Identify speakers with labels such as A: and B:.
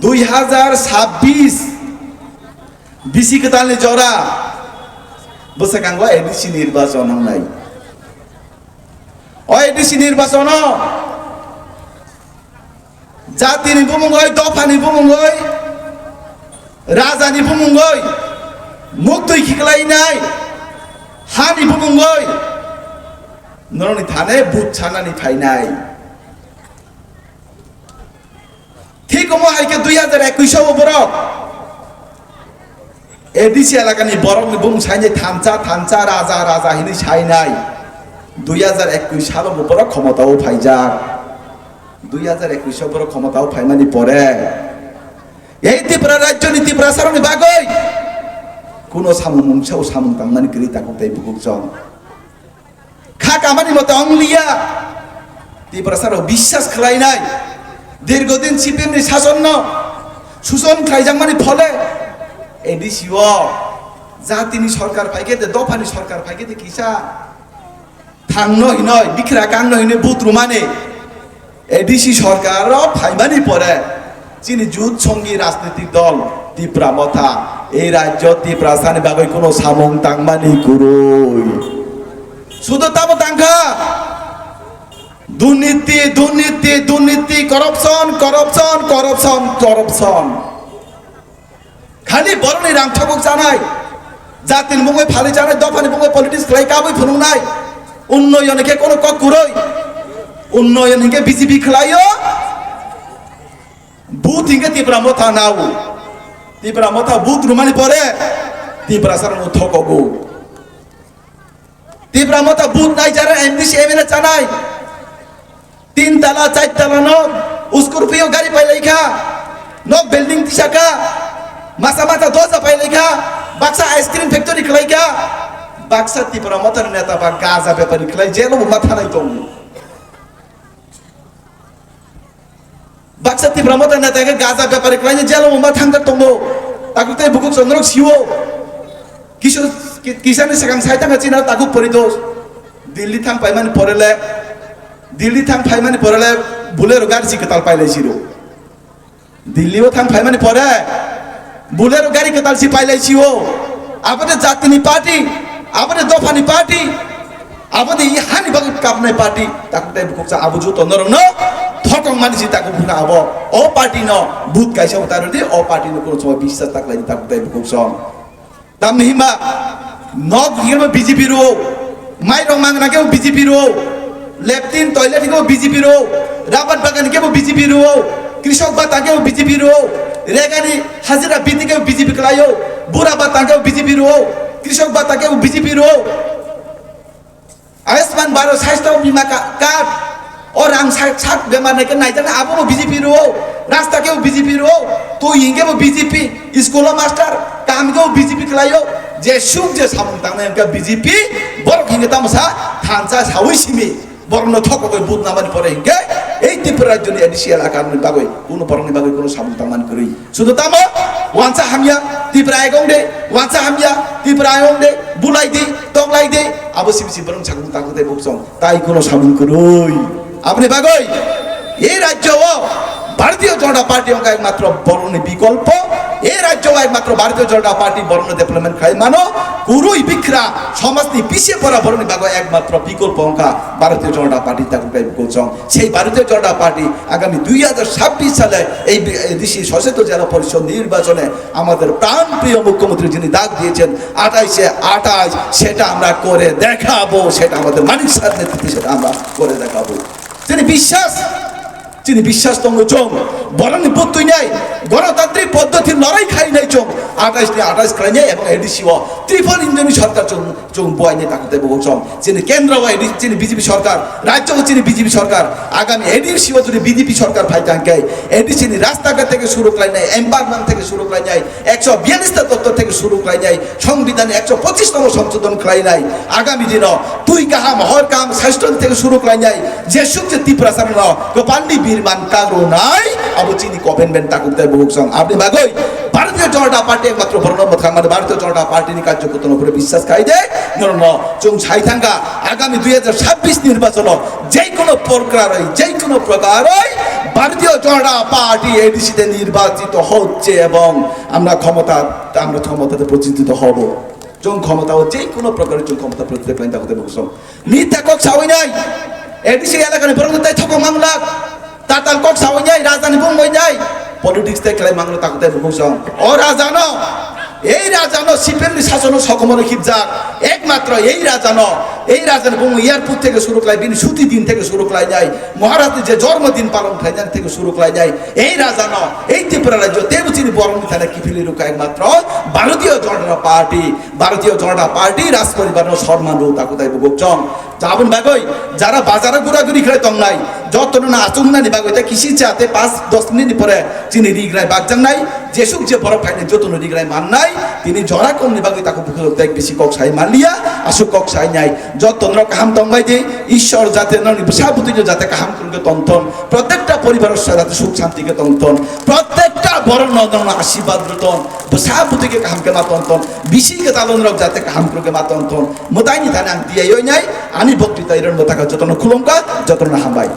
A: 2026 BC কেতালে জরা বসে কাঙ্গা ADC নির্বাচন নাই ও এডিসি নির্বাচন জাতিনি বুমুঙ্গই দফানি বুমুঙ্গই রাজানি বুমুঙ্গই মুক্তই খিকলাই নাই হানি বুমুঙ্গই নরনি থানে বুথ ছানানি ফাইনাই ঠিক মো হাইকে 2021 বরক এডিসি এলাকানি বরক বুম সাইনে থামচা রাজা রাজা হিনি সাইনাই 2021 সাল বরক ক্ষমতাও ফাইজা 2021 বরক ক্ষমতাও ফাইমানি পরে এই ত্রিপুরা রাজ্য নীতি প্রসারণ বাগৈ কোন সামুং মুংসাও সামুং তাংমানি গরি তাকু তাই বুকুকজন খা কামানি মতে অংলিয়া ত্রিপুরা সারো বিশ্বাস খালাই নাই দীর্ঘদিন সিপিএম শাসন শোষণ খাইজাংমানি ফলে এডিসি ও জাতিনি সরকার ফাইকে দে দফানি সরকার ফাইকে দে কিসা থাংনো হিনয় বিখরা কাংনো হিনে বুতরুমানে এডিসি সরকার ফাইমানি পরে যিনি যুদ্ধ সঙ্গী রাজনৈতিক দল ত্রিপুরা মথা এই রাজ্য ত্রিপুরা স্থানে বাগৈ কোনো সামং তাংমানি করুই শুধু তাবো তাংখা দুর্নীতি দুর্নীতি দুর্নীতি করপশন করপশন করপশন করপশন খালি বরনি রাং ঠকক জানাই জাতির মুখে ফালি জানাই দফানি মুখে পলিটিক্স খাই কাবই ফুনুং নাই উন্নয়নকে কোনো ককুরই উন্নয়নকে বিজেপি খেলাইও বুথ হিংকে ত্রিপুরা মথা নাও ত্রিপুরা মথা বুথ রুমানি পরে ত্রিপুরা সারানো ঠকগো ত্রিপুরা মথা বুথ নাই যারা এমডিসি এমএলএ জানাই 3 तला 4 तला नो स्कॉर्पियो गाड़ी पाइले खा नो बिल्डिंग तिसाका मासा माथा दोजा पाइले खा बाक्सा आइसक्रीम फैक्ट्री खलाई खा बाक्सा त्रिपुरा मथर नेता बा गाजा व्यापारी खलाई जेलो माथा नै दङ बाक्सा त्रिपुरा मथर नेता के गाजा व्यापारी खलाई जेलो माथा थांग दङ ताकु तै बुकुक चन्द्रक सिओ किशोर किसाननि सगां साइतांगा चिना ताकु परिदोस दिल्ली थां पाइमानि परेले दिल्ली थां फाइमानि परेले बुलेरो गाड़ी सिकताल पाइलाइसिरो दिल्लीओ थां फाइमानि परे बुलेरो गाड़ी कताल सि पाइलाइसिओ आबदे जातिनि पार्टी आबदे दफानि पार्टी आबदे इहानि बग कापनाय पार्टी ताकुताय बुकसा आबुजु तनरं न थकं मानिसि ताकु बुना आबो ओ पार्टी न बुत गाइसा उतारो दे ओ पार्टी न कोनो समय বিশ্বাস ताकलाइ ताकुताय बुकसा दामनि हिमा नग हिमा बीजेपी रो माइरं मांगना के बीजेपी रो लेफ्टिन टॉयलेट के बीजेपी रो राबर बागान के बीजेपी रो कृषक बाता के बीजेपी रो रेगानी हाजिरा बीती के बीजेपी खलायो बुरा बाता के बीजेपी रो कृषक बाता के बीजेपी रो आयुष्मान भारत स्वास्थ्य बीमा कार्ड और आं सात बेमार ने के नाइजाना आबो बीजेपी रो रास्ता के बीजेपी रो तो हिंगे बीजेपी स्कूल मास्टर काम के बीजेपी खलायो जे सुख जे सामु तांने के बीजेपी बर हिंगे तामसा थानसा सावैसिमी বরণ ঠককে বুধ নামানি পরে হিংকে এই ত্রিপুরা রাজ্যনি এডিসি এলাকার বাগৈ কোনো বরণনি বাগৈ কোনো সামুং তামান করি শুধু তাম ওয়ানসা হামিয়া ত্রিপুরা আইগং দে ওয়ানসা হামিয়া ত্রিপুরা আইগং দে বুলাই দে টংলাই দে আবো সিবিসি বরং সামুং তাকুতে বকসং তাই কোনো সামুং করই আপনি বাগৈ এই রাজ্য ভারতীয় জনতা পার্টি অঙ্ক একমাত্র বরণনি বিকল্প এই রাজ্য একমাত্র ভারতীয় জনতা পার্টি বরণ ডেভেলপমেন্ট খাই মানো কুরুই বিখরা সমাজনি পিছিয়ে পড়া বরণনি বাগৈ একমাত্র বিকল্প অঙ্কা ভারতীয় জনতা পার্টি তাকে বলছং সেই ভারতীয় জনতা পার্টি আগামী 2026 সালে এই দেশি সচেতন জেলা পরিষদ নির্বাচনে আমাদের প্রাণপ্রিয় মুখ্যমন্ত্রী যিনি ডাক দিয়েছেন 28 সেটা আমরা করে দেখাবো সেটা আমাদের মানিক স্যার নেতৃত্বে সেটা আমরা করে দেখাবো যিনি বিশ্বাস তঙ্গ চং বরণ পত্তই নাই গণতান্ত্রিক পদ্ধতির লড়াই খাই নাই চং 28 খাই নাই এবং এডিসি ও ত্রিফল ইঞ্জিনি সরকার চং বয় নাই তাকে দেব চং যিনি কেন্দ্র ও এডিসি যিনি বিজেপি সরকার রাজ্য যিনি বিজেপি সরকার আগামী এডিসি ও যদি বিজেপি সরকার ফাইতাং কে এডিসি নি রাস্তাঘাট থেকে শুরু করাই নাই এমবাগমান থেকে শুরু করাই নাই 142 টা তত্ত্ব থেকে শুরু করাই নাই সংবিধানে 125 তম সংশোধন করাই নাই আগামী দিন তুই কাহাম হর কাম স্বাস্থ্য থেকে শুরু করাই নাই যে সুখ যে ত্রিপুরা সামনে গোপান্ডি বীরমান কারো নাই আবু চিনি গভর্নমেন্ট তাকুতে বহুসং আপনি বাগৈ ভারতীয় জনতা পার্টি একমাত্র বর্ণমত খামার ভারতীয় জনতা পার্টি নি কার্যকর্তার উপরে বিশ্বাস খাই দে নরন চং ছাইথাঙ্গা আগামী 2026 নির্বাচন যেই কোনো প্রকার ভারতীয় জনতা পার্টি এডিসিতে নির্বাচিত হচ্ছে এবং আমরা ক্ষমতাতে প্রতিষ্ঠিত হব যোন ক্ষমতা হচ্ছে কোনো প্রকারের যোন ক্ষমতা প্রতিষ্ঠা করেন তাকে বলছো মিথ্যা কক সাউই নাই এডিসি এলাকায় বরং তাই থাকো মামলা তাতাল কক সাউই নাই রাজধানী বুমই নাই পলিটিক্স থেকে খেলাই মামলা তাকে বলছো ও রাজানো এই রাজানো সিপিএম শাসন সকমরে খিপজাক একমাত্র এই রাজানো এয়ারপোর্ট থেকে শুরু করাই ছুটি দিন থেকে শুরু করাই যায় মহারাজের যে জন্মদিন পালন খাইজান থেকে শুরু করাই যায় এই রাজানো এই ত্রিপুরা রাজ্য তেবুচিনি বরণী থানা কিফিলি রুকা একমাত্র ভারতীয় জনতা পার্টি রাজ পরিবারের সম্মান রূপ তাকে তাই বুকচং যাবন বাগই যারা বাজারে ঘোরাঘুরি খেলে তং নাই যত না আচুং না বাগই তা কৃষি চাতে 5-10 মিনিট পরে চিনি রিগরাই বাগজাং নাই যেসুক যে বড় ফাইনে যত রিগরাই মান নাই তিনি জরা কম নিবাগই তাকে বুকে দেখ বেশি কক সাই মানলিয়া আসুক কক সাই নাই যত কাহাম তংবাই যে ঈশ্বর যাতে সাবুতি যাতে কাহাম করবে তন্থন প্রত্যেকটা পরিবারের সাথে সুখ শান্তিকে তন্থন প্রত্যেকটা বড় নদন আশীর্বাদ রতন সাবুতিকে কাহামকে মাতন্তন বিশিকে তালন রক যাতে কাহাম করবে মাতন্তন মোতাইনি থানে আং দিয়ে নাই আনি বক্তৃতা এরন মতাকা যতন খুলঙ্কা যতন হামবাই